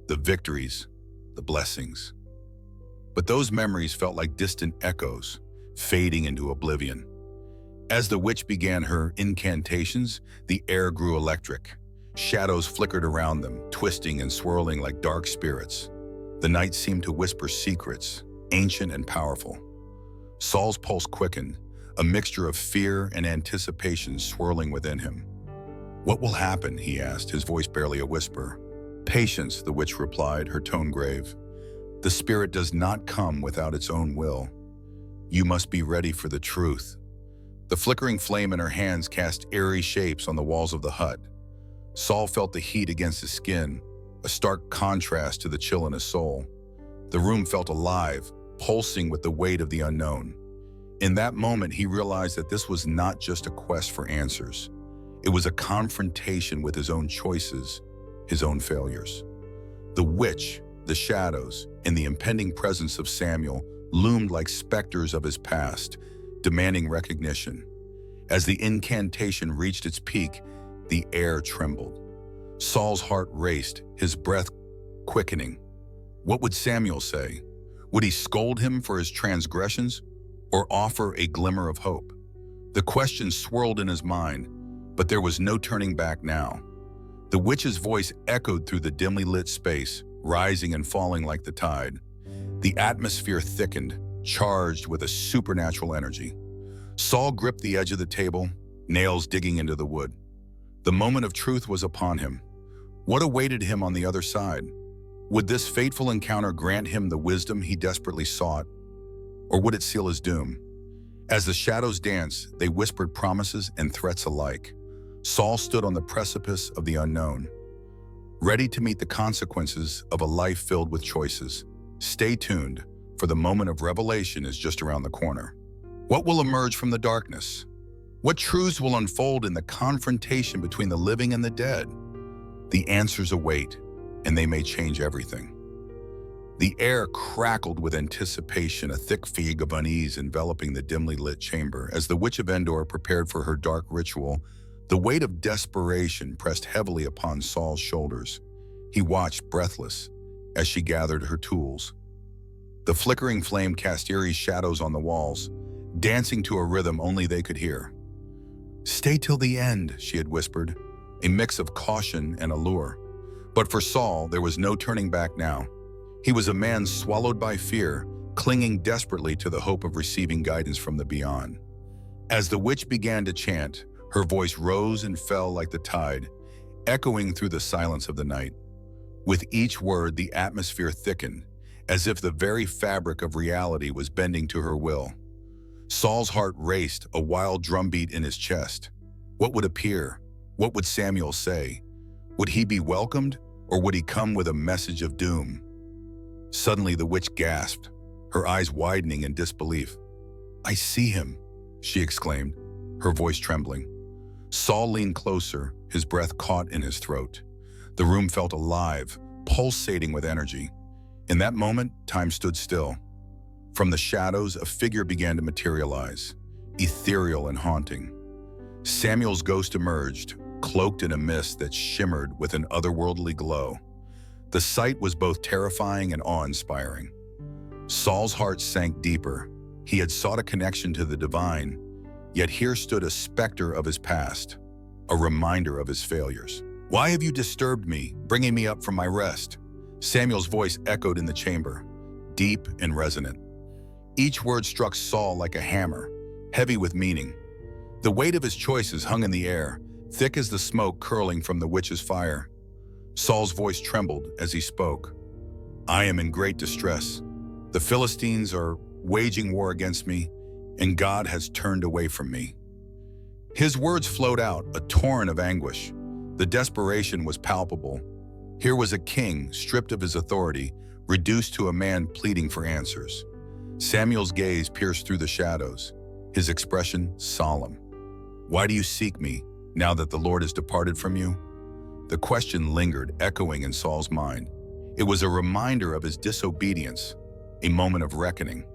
the victories, the blessings. But those memories felt like distant echoes, fading into oblivion. As the witch began her incantations, the air grew electric. Shadows flickered around them, twisting and swirling like dark spirits. The night seemed to whisper secrets, ancient and powerful. Saul's pulse quickened, a mixture of fear and anticipation swirling within him. "What will happen?" he asked, his voice barely a whisper. "Patience," the witch replied, her tone grave. "The spirit does not come without its own will. You must be ready for the truth." The flickering flame in her hands cast eerie shapes on the walls of the hut. Saul felt the heat against his skin, a stark contrast to the chill in his soul. The room felt alive, pulsing with the weight of the unknown. In that moment, he realized that this was not just a quest for answers. It was a confrontation with his own choices, his own failures. The witch, the shadows, and the impending presence of Samuel loomed like specters of his past, demanding recognition. As the incantation reached its peak, the air trembled. Saul's heart raced, his breath quickening. What would Samuel say? Would he scold him for his transgressions, or offer a glimmer of hope? The question swirled in his mind, but there was no turning back now. The witch's voice echoed through the dimly lit space, rising and falling like the tide. The atmosphere thickened, charged with a supernatural energy. Saul gripped the edge of the table, nails digging into the wood. The moment of truth was upon him. What awaited him on the other side? Would this fateful encounter grant him the wisdom he desperately sought, or would it seal his doom? As the shadows danced, they whispered promises and threats alike. Saul stood on the precipice of the unknown, ready to meet the consequences of a life filled with choices. Stay tuned, for the moment of revelation is just around the corner. What will emerge from the darkness? What truths will unfold in the confrontation between the living and the dead? The answers await, and they may change everything. The air crackled with anticipation, a thick fog of unease enveloping the dimly lit chamber. As the Witch of Endor prepared for her dark ritual, the weight of desperation pressed heavily upon Saul's shoulders. He watched, breathless, as she gathered her tools. The flickering flame cast eerie shadows on the walls, dancing to a rhythm only they could hear. "Stay till the end," she had whispered, a mix of caution and allure. But for Saul, there was no turning back now. He was a man swallowed by fear, clinging desperately to the hope of receiving guidance from the beyond. As the witch began to chant, her voice rose and fell like the tide, echoing through the silence of the night. With each word, the atmosphere thickened, as if the very fabric of reality was bending to her will. Saul's heart raced, a wild drumbeat in his chest. What would appear? What would Samuel say? Would he be welcomed, or would he come with a message of doom? Suddenly, the witch gasped, her eyes widening in disbelief. "I see him," she exclaimed, her voice trembling. Saul leaned closer, his breath caught in his throat. The room felt alive, pulsating with energy. In that moment, time stood still. From the shadows, a figure began to materialize, ethereal and haunting. Samuel's ghost emerged, cloaked in a mist that shimmered with an otherworldly glow. The sight was both terrifying and awe-inspiring. Saul's heart sank deeper. He had sought a connection to the divine, yet here stood a specter of his past, a reminder of his failures. "Why have you disturbed me, bringing me up from my rest?" Samuel's voice echoed in the chamber, deep and resonant. Each word struck Saul like a hammer, heavy with meaning. The weight of his choices hung in the air, thick as the smoke curling from the witch's fire. Saul's voice trembled as he spoke. "I am in great distress. The Philistines are waging war against me, and God has turned away from me." His words flowed out, a torrent of anguish. The desperation was palpable. Here was a king, stripped of his authority, reduced to a man pleading for answers. Samuel's gaze pierced through the shadows, his expression solemn. "Why do you seek me, now that the Lord has departed from you?" The question lingered, echoing in Saul's mind. It was a reminder of his disobedience, a moment of reckoning.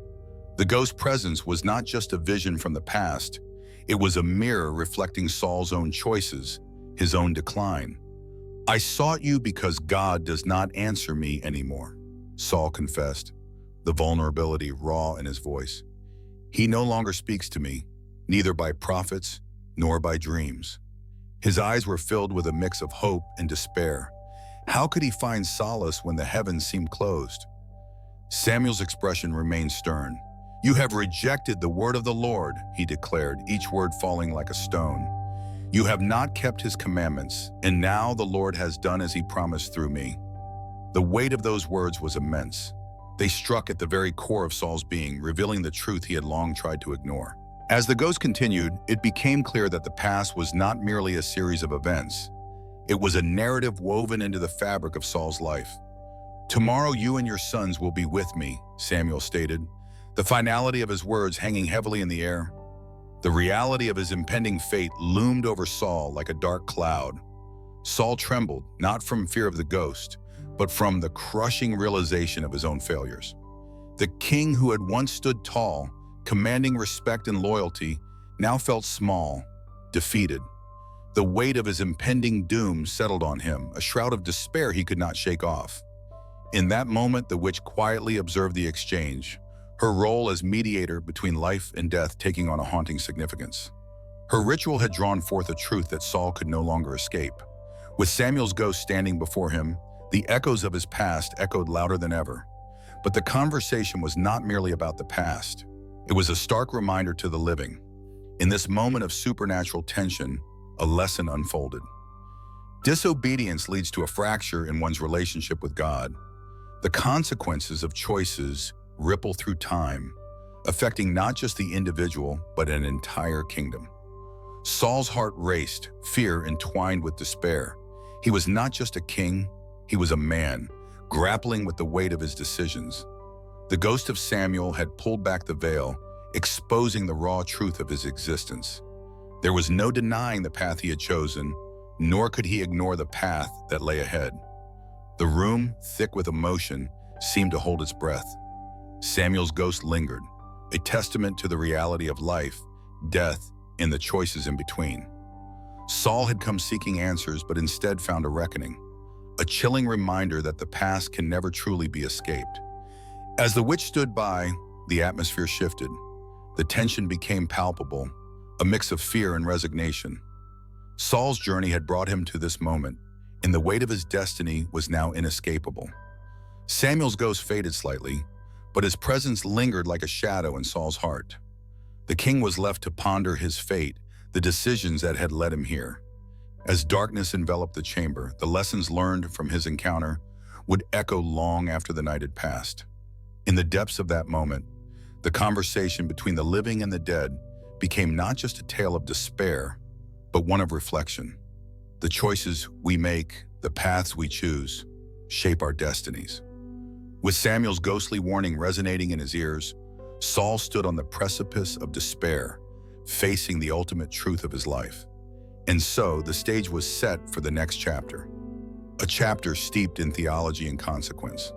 The ghost's presence was not just a vision from the past, it was a mirror reflecting Saul's own choices, his own decline. "I sought you because God does not answer me anymore," Saul confessed, the vulnerability raw in his voice. "He no longer speaks to me, neither by prophets nor by dreams." His eyes were filled with a mix of hope and despair. How could he find solace when the heavens seemed closed? Samuel's expression remained stern. "You have rejected the word of the Lord," he declared, each word falling like a stone. "You have not kept his commandments, and now the Lord has done as he promised through me." The weight of those words was immense. They struck at the very core of Saul's being, revealing the truth he had long tried to ignore. As the ghost continued, it became clear that the past was not merely a series of events. It was a narrative woven into the fabric of Saul's life. "Tomorrow you and your sons will be with me," Samuel stated, the finality of his words hanging heavily in the air. The reality of his impending fate loomed over Saul like a dark cloud. Saul trembled, not from fear of the ghost, but from the crushing realization of his own failures. The king who had once stood tall, commanding respect and loyalty, now felt small, defeated. The weight of his impending doom settled on him, a shroud of despair he could not shake off. In that moment, the witch quietly observed the exchange, her role as mediator between life and death taking on a haunting significance. Her ritual had drawn forth a truth that Saul could no longer escape. With Samuel's ghost standing before him, the echoes of his past echoed louder than ever. But the conversation was not merely about the past. It was a stark reminder to the living. In this moment of supernatural tension, a lesson unfolded. Disobedience leads to a fracture in one's relationship with God. The consequences of choices ripple through time, affecting not just the individual, but an entire kingdom. Saul's heart raced, fear entwined with despair. He was not just a king, he was a man, grappling with the weight of his decisions. The ghost of Samuel had pulled back the veil, exposing the raw truth of his existence. There was no denying the path he had chosen, nor could he ignore the path that lay ahead. The room, thick with emotion, seemed to hold its breath. Samuel's ghost lingered, a testament to the reality of life, death, and the choices in between. Saul had come seeking answers, but instead found a reckoning, a chilling reminder that the past can never truly be escaped. As the witch stood by, the atmosphere shifted. The tension became palpable, a mix of fear and resignation. Saul's journey had brought him to this moment, and the weight of his destiny was now inescapable. Samuel's ghost faded slightly, but his presence lingered like a shadow in Saul's heart. The king was left to ponder his fate, the decisions that had led him here. As darkness enveloped the chamber, the lessons learned from his encounter would echo long after the night had passed. In the depths of that moment, the conversation between the living and the dead became not just a tale of despair, but one of reflection. The choices we make, the paths we choose, shape our destinies. With Samuel's ghostly warning resonating in his ears, Saul stood on the precipice of despair, facing the ultimate truth of his life. And so the stage was set for the next chapter, a chapter steeped in theology and consequence.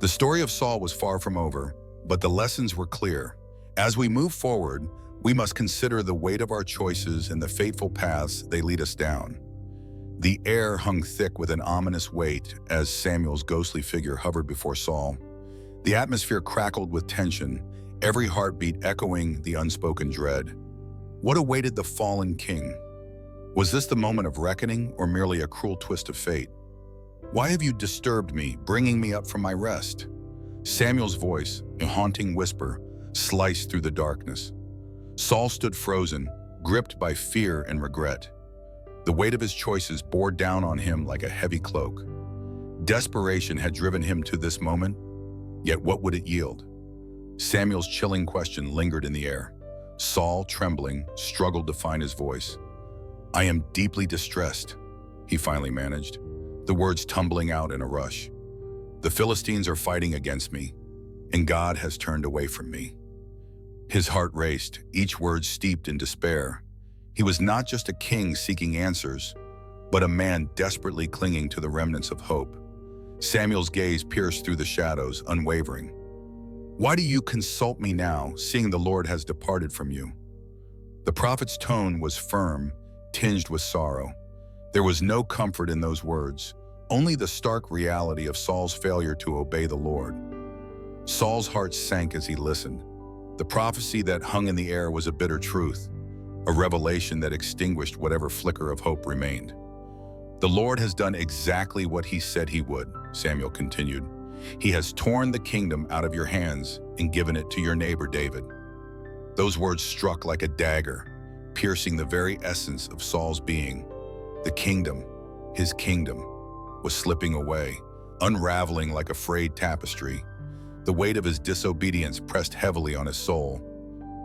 The story of Saul was far from over, but the lessons were clear. As we move forward, we must consider the weight of our choices and the fateful paths they lead us down. The air hung thick with an ominous weight as Samuel's ghostly figure hovered before Saul. The atmosphere crackled with tension, every heartbeat echoing the unspoken dread. What awaited the fallen king? Was this the moment of reckoning or merely a cruel twist of fate? "Why have you disturbed me, bringing me up from my rest?" Samuel's voice, a haunting whisper, sliced through the darkness. Saul stood frozen, gripped by fear and regret. The weight of his choices bore down on him like a heavy cloak. Desperation had driven him to this moment, yet what would it yield? Samuel's chilling question lingered in the air. Saul, trembling, struggled to find his voice. "I am deeply distressed," he finally managed, the words tumbling out in a rush. "The Philistines are fighting against me, and God has turned away from me." His heart raced, each word steeped in despair. He was not just a king seeking answers, but a man desperately clinging to the remnants of hope. Samuel's gaze pierced through the shadows, unwavering. "Why do you consult me now, seeing the Lord has departed from you?" The prophet's tone was firm, tinged with sorrow. There was no comfort in those words, only the stark reality of Saul's failure to obey the Lord. Saul's heart sank as he listened. The prophecy that hung in the air was a bitter truth, a revelation that extinguished whatever flicker of hope remained. "The Lord has done exactly what he said he would," Samuel continued. "He has torn the kingdom out of your hands and given it to your neighbor David." Those words struck like a dagger, piercing the very essence of Saul's being. The kingdom, his kingdom, was slipping away, unraveling like a frayed tapestry. The weight of his disobedience pressed heavily on his soul.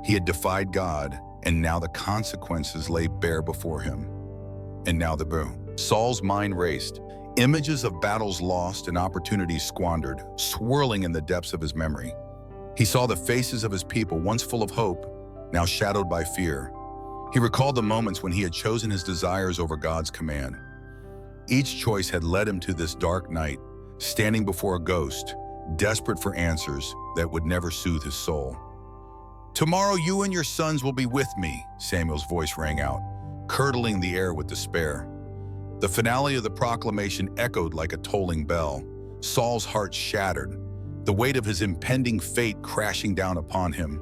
He had defied God, and now the consequences lay bare before him. And now the boom. Saul's mind raced, images of battles lost and opportunities squandered, swirling in the depths of his memory. He saw the faces of his people, once full of hope, now shadowed by fear. He recalled the moments when he had chosen his desires over God's command. Each choice had led him to this dark night, standing before a ghost, desperate for answers that would never soothe his soul. "Tomorrow you and your sons will be with me," Samuel's voice rang out, curdling the air with despair. The finale of the proclamation echoed like a tolling bell. Saul's heart shattered, the weight of his impending fate crashing down upon him.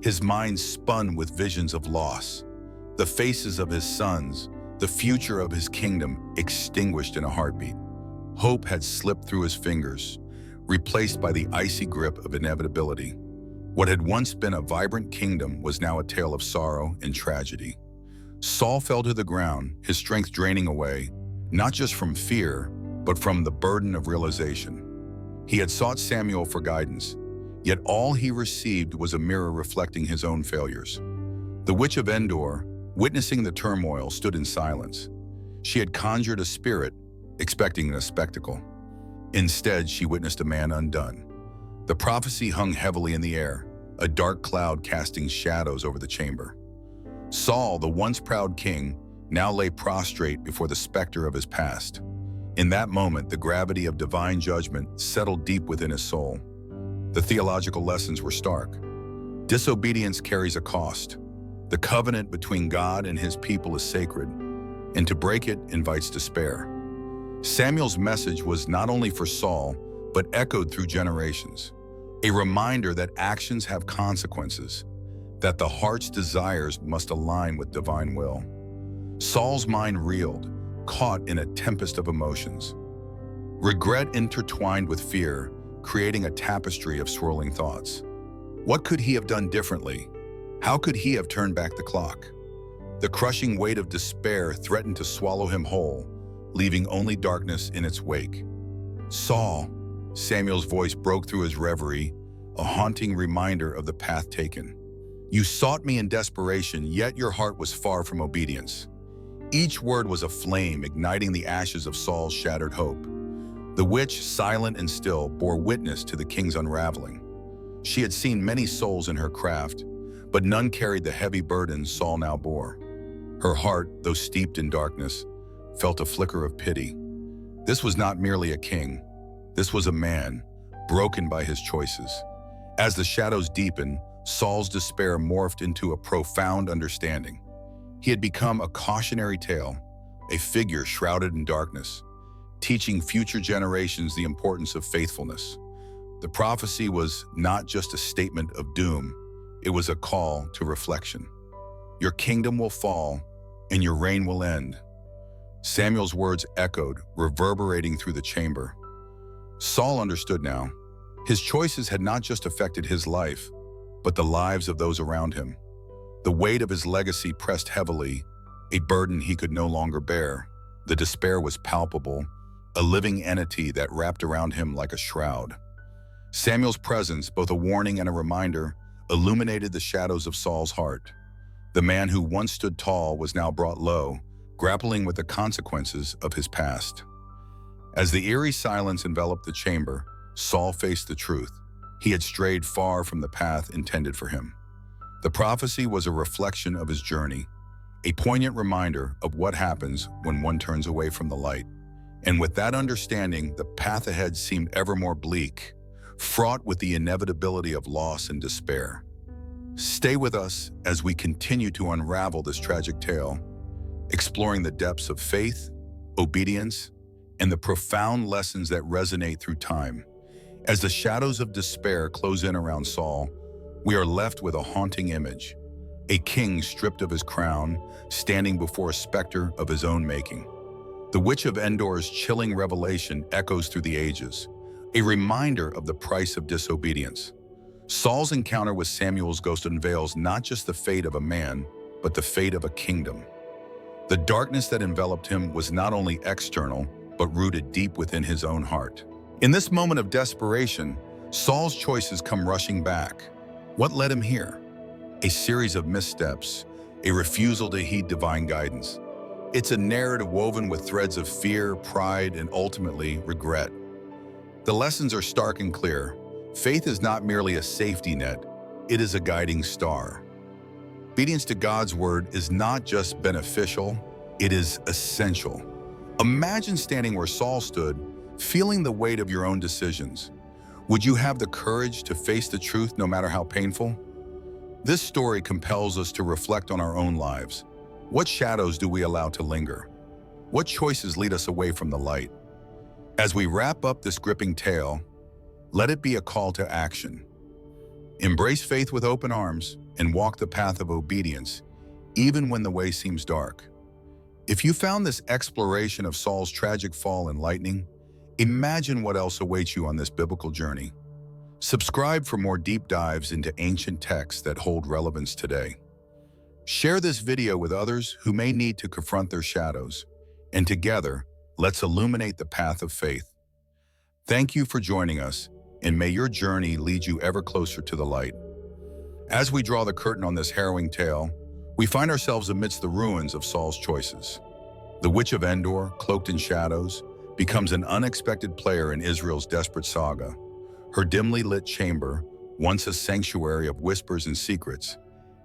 His mind spun with visions of loss. The faces of his sons, the future of his kingdom, extinguished in a heartbeat. Hope had slipped through his fingers, replaced by the icy grip of inevitability. What had once been a vibrant kingdom was now a tale of sorrow and tragedy. Saul fell to the ground, his strength draining away, not just from fear, but from the burden of realization. He had sought Samuel for guidance, yet all he received was a mirror reflecting his own failures. The Witch of Endor, witnessing the turmoil, stood in silence. She had conjured a spirit, expecting a spectacle. Instead, she witnessed a man undone. The prophecy hung heavily in the air, a dark cloud casting shadows over the chamber. Saul, the once proud king, now lay prostrate before the specter of his past. In that moment, the gravity of divine judgment settled deep within his soul. The theological lessons were stark. Disobedience carries a cost. The covenant between God and his people is sacred, and to break it invites despair. Samuel's message was not only for Saul, but echoed through generations. A reminder that actions have consequences, that the heart's desires must align with divine will. Saul's mind reeled, caught in a tempest of emotions. Regret intertwined with fear, creating a tapestry of swirling thoughts. What could he have done differently? How could he have turned back the clock? The crushing weight of despair threatened to swallow him whole, leaving only darkness in its wake. Saul, Samuel's voice broke through his reverie, a haunting reminder of the path taken. You sought me in desperation, yet your heart was far from obedience. Each word was a flame, igniting the ashes of Saul's shattered hope. The witch, silent and still, bore witness to the king's unraveling. She had seen many souls in her craft, but none carried the heavy burden Saul now bore. Her heart, though steeped in darkness, felt a flicker of pity. This was not merely a king. This was a man, broken by his choices. As the shadows deepened, Saul's despair morphed into a profound understanding. He had become a cautionary tale, a figure shrouded in darkness, teaching future generations the importance of faithfulness. The prophecy was not just a statement of doom, it was a call to reflection. Your kingdom will fall, and your reign will end. Samuel's words echoed, reverberating through the chamber. Saul understood now. His choices had not just affected his life, but the lives of those around him. The weight of his legacy pressed heavily, a burden he could no longer bear. The despair was palpable, a living entity that wrapped around him like a shroud. Samuel's presence, both a warning and a reminder, illuminated the shadows of Saul's heart. The man who once stood tall was now brought low, grappling with the consequences of his past. As the eerie silence enveloped the chamber, Saul faced the truth. He had strayed far from the path intended for him. The prophecy was a reflection of his journey, a poignant reminder of what happens when one turns away from the light. And with that understanding, the path ahead seemed ever more bleak, fraught with the inevitability of loss and despair. Stay with us as we continue to unravel this tragic tale, exploring the depths of faith, obedience, and the profound lessons that resonate through time. As the shadows of despair close in around Saul, we are left with a haunting image, a king stripped of his crown, standing before a specter of his own making. The Witch of Endor's chilling revelation echoes through the ages, a reminder of the price of disobedience. Saul's encounter with Samuel's ghost unveils not just the fate of a man, but the fate of a kingdom. The darkness that enveloped him was not only external, but rooted deep within his own heart. In this moment of desperation, Saul's choices come rushing back. What led him here? A series of missteps, a refusal to heed divine guidance. It's a narrative woven with threads of fear, pride, and ultimately regret. The lessons are stark and clear. Faith is not merely a safety net, it is a guiding star. Obedience to God's word is not just beneficial, it is essential. Imagine standing where Saul stood, feeling the weight of your own decisions. Would you have the courage to face the truth no matter how painful? This story compels us to reflect on our own lives. What shadows do we allow to linger? What choices lead us away from the light? As we wrap up this gripping tale, let it be a call to action. Embrace faith with open arms and walk the path of obedience, even when the way seems dark. If you found this exploration of Saul's tragic fall enlightening, imagine what else awaits you on this biblical journey. Subscribe for more deep dives into ancient texts that hold relevance today. Share this video with others who may need to confront their shadows, and together, let's illuminate the path of faith. Thank you for joining us, and may your journey lead you ever closer to the light. As we draw the curtain on this harrowing tale, we find ourselves amidst the ruins of Saul's choices. The Witch of Endor, cloaked in shadows, becomes an unexpected player in Israel's desperate saga. Her dimly lit chamber, once a sanctuary of whispers and secrets,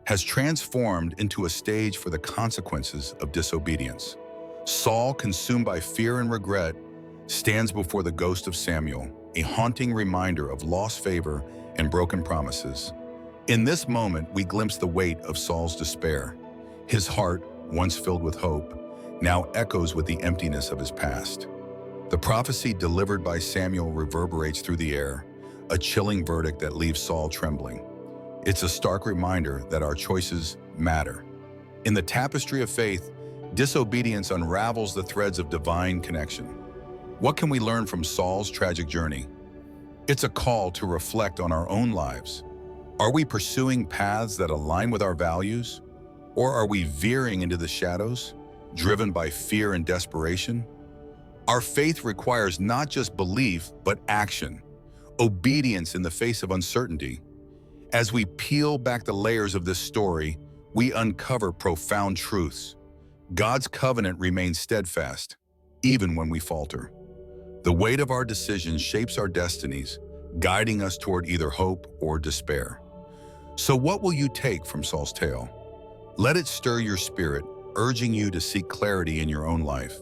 has transformed into a stage for the consequences of disobedience. Saul, consumed by fear and regret, stands before the ghost of Samuel, a haunting reminder of lost favor and broken promises. In this moment, we glimpse the weight of Saul's despair. His heart, once filled with hope, now echoes with the emptiness of his past. The prophecy delivered by Samuel reverberates through the air, a chilling verdict that leaves Saul trembling. It's a stark reminder that our choices matter. In the tapestry of faith, disobedience unravels the threads of divine connection. What can we learn from Saul's tragic journey? It's a call to reflect on our own lives. Are we pursuing paths that align with our values? Or are we veering into the shadows, driven by fear and desperation? Our faith requires not just belief, but action, obedience in the face of uncertainty. As we peel back the layers of this story, we uncover profound truths. God's covenant remains steadfast, even when we falter. The weight of our decisions shapes our destinies, guiding us toward either hope or despair. So what will you take from Saul's tale? Let it stir your spirit, urging you to seek clarity in your own life.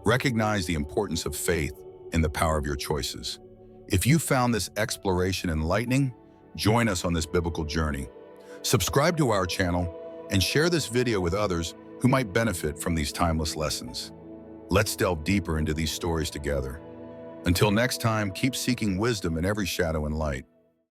Recognize the importance of faith and the power of your choices. If you found this exploration enlightening, join us on this biblical journey. Subscribe to our channel and share this video with others who might benefit from these timeless lessons. Let's delve deeper into these stories together. Until next time, keep seeking wisdom in every shadow and light.